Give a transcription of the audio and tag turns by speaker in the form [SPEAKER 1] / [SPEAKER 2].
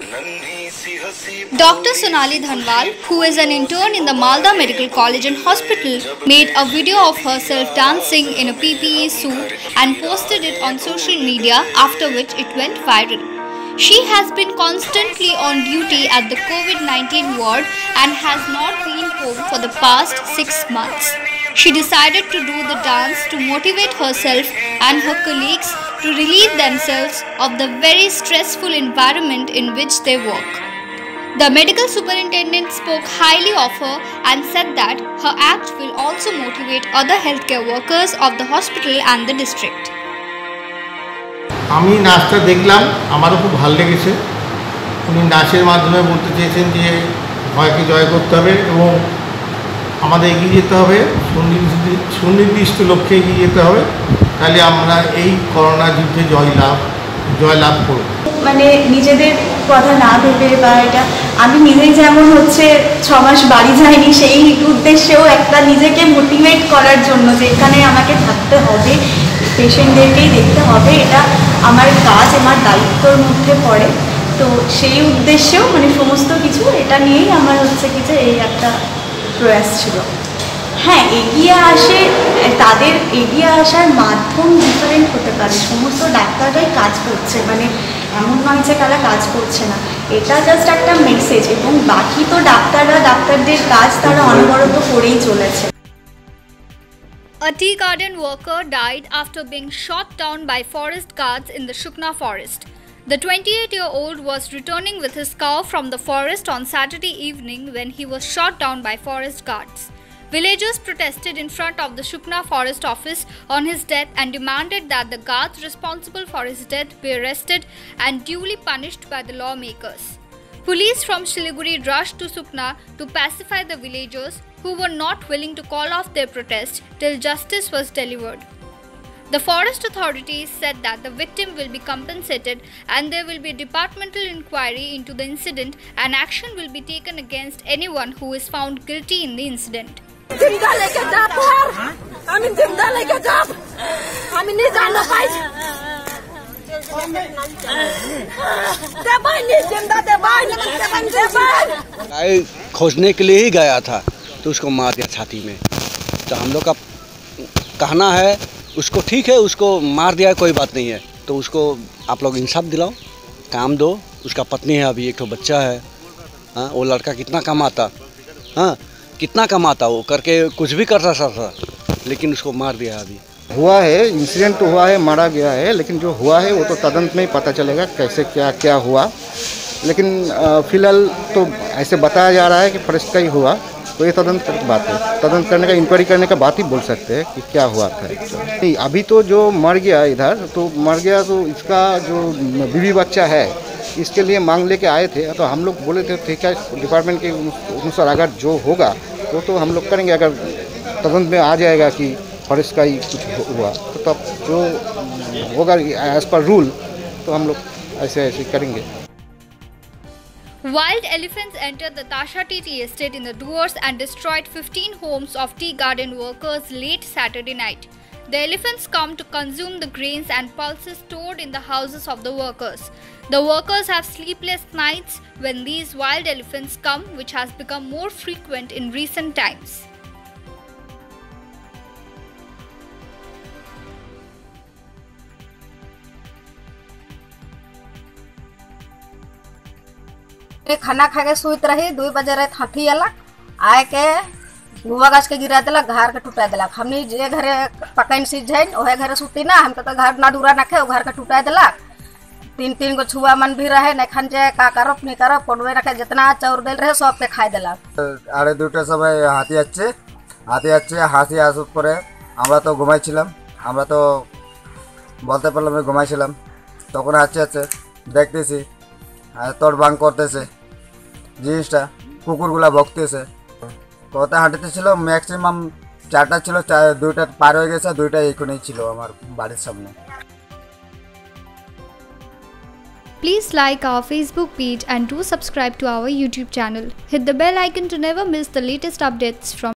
[SPEAKER 1] Dr. Sonali Dhanwal, who is an intern in the Malda Medical College and Hospital, made a video of herself dancing in a PPE suit and posted it on social media, after which it went viral. She has been constantly on duty at the COVID-19 ward and has not been home for the past 6 months. She decided to do the dance to motivate herself and her colleagues to relieve themselves of the very stressful environment in which they work. The medical superintendent spoke highly of her and said that her act will also motivate other healthcare workers of the hospital and the district.
[SPEAKER 2] আমি নাচটা দেখলাম, আমারও খুব ভালো লেগেছে। উনি নাচের মাধ্যমে বলতে চেয়েছেন যে ভয়কে জয় করতে হবে এবং আমাদের এগিয়ে যেতে হবে, সুনির্দিষ্ট লক্ষ্যে এগিয়ে যেতে হবে, তাহলে আমরা এই করোনা যুদ্ধে জয়লাভ করব।
[SPEAKER 3] মানে নিজেদের কথা না ভেবে বা এটা আমি নিজেই যেমন হচ্ছে 6 মাস বাড়ি যাইনি, সেই উদ্দেশ্যেও একটা নিজেকে মোটিভেট করার জন্য যে এখানে আমাকে থাকতে হবে, পেশেন্টদেরকেই দেখতে হবে, এটা আমার কাজ, আমার দায়িত্বর মধ্যে পড়ে। তো সেই উদ্দেশ্যেও মানে সমস্ত কিছু এটা নিয়েই আমার হচ্ছে কি যে এই একটা প্রয়াস ছিল। হ্যাঁ, তাদের এগিয়ে আসার মাধ্যম ডিফারেন্ট হতে পারে। সমস্ত ডাক্তাররাই কাজ করছে, মানে এমন নয় যে তারা কাজ করছে না, এটা জাস্ট একটা মেসেজ, এবং বাকি তো ডাক্তারদের কাজ তারা অনবরত করেই চলেছে।
[SPEAKER 1] A tea garden worker died after being shot down by forest guards in the Shukna forest. The 28-year-old was returning with his cow from the forest on Saturday evening when he was shot down by forest guards. Villagers protested in front of the Shukna forest office on his death and demanded that the guards responsible for his death be arrested and duly punished by the lawmakers. Police from Siliguri rushed to Shukna to pacify the villagers, who were not willing to call off their protest till justice was delivered. The forest authorities said that the victim will be compensated and there will be a departmental inquiry into the incident and action will be taken against anyone who is found guilty in the incident.
[SPEAKER 4] खोजने के लिए ही गया था तो उसको मार दिया छाती में। तो हम लोग का कहना है उसको ठीक है, उसको मार दिया कोई बात नहीं है, तो उसको आप लोग इंसाफ दिलाओ, काम दो। उसका पत्नी है, अभी एक तो बच्चा है। हाँ, वो लड़का कितना कमाता, हाँ कितना कमाता, वो करके कुछ भी करता था, लेकिन उसको मार दिया। अभी
[SPEAKER 2] हुआ है, इंसिडेंट तो हुआ है, मारा गया है, लेकिन जो हुआ है वो तो तदंत में ही पता चलेगा कैसे क्या हुआ। लेकिन फिलहाल तो ऐसे बताया जा रहा है कि फॉरेस्ट का ही हुआ, तो ये तदंत बात है, तदंत करने का, इंक्वायरी करने का बात ही बोल सकते हैं कि क्या हुआ था। नहीं, अभी तो जो मर गया इधर तो मर गया, तो इसका जो बीवी बच्चा है इसके लिए मांग लेके आए थे, तो हम लोग बोले थे ठीक है, डिपार्टमेंट के अनुसार अगर जो होगा वो तो हम लोग करेंगे। अगर तदंत में आ जाएगा कि फॉरेस्ट का ही कुछ हुआ तो तब जो होगा एज पर रूल तो हम लोग ऐसे करेंगे।
[SPEAKER 1] Wild elephants entered the Tasha tea estate in the Duars and destroyed 15 homes of tea garden workers late Saturday night. The elephants come to consume the grains and pulses stored in the houses of the workers. The workers have sleepless nights when these wild elephants come, which has become more frequent in recent times.
[SPEAKER 5] खाना खा के सुत रही, 2 बजे रात हाथी अलग आए के गुआ गाछ के गिरा दिलक, घर के टूटा दिलक। हमनी जे घरे पकैन सीझ ओहे घरे सुती ना, हमके तो घर ना दूरा रखे, घर के टूटा दिलक। 3 गो छुआ मन भी रहे, नहीं खन जे का करब नहीं करब, पड़वे रखे जितना चाउर दिल रहे सब के खाई दिलक।
[SPEAKER 6] 2:30 समय हाथी हाथी आसार परे আমরা তো ঘুমাইছিলাম, আমরা তো বলতে পারলাম ঘুমাইছিলাম, তখন আছে দেখতেছি তোর বাং করতেছে, জিনিসটা কুকুরগুলা ভক্তেছে, কত হাঁটতে ছিল, ম্যাক্সিমাম 4টা ছিল, 2টা পার হয়ে গেছে, 2টা এখানেই ছিল আমার বাড়ির সামনে।
[SPEAKER 1] Please like our Facebook page and do subscribe to our YouTube channel. Hit the bell icon to never miss the latest updates from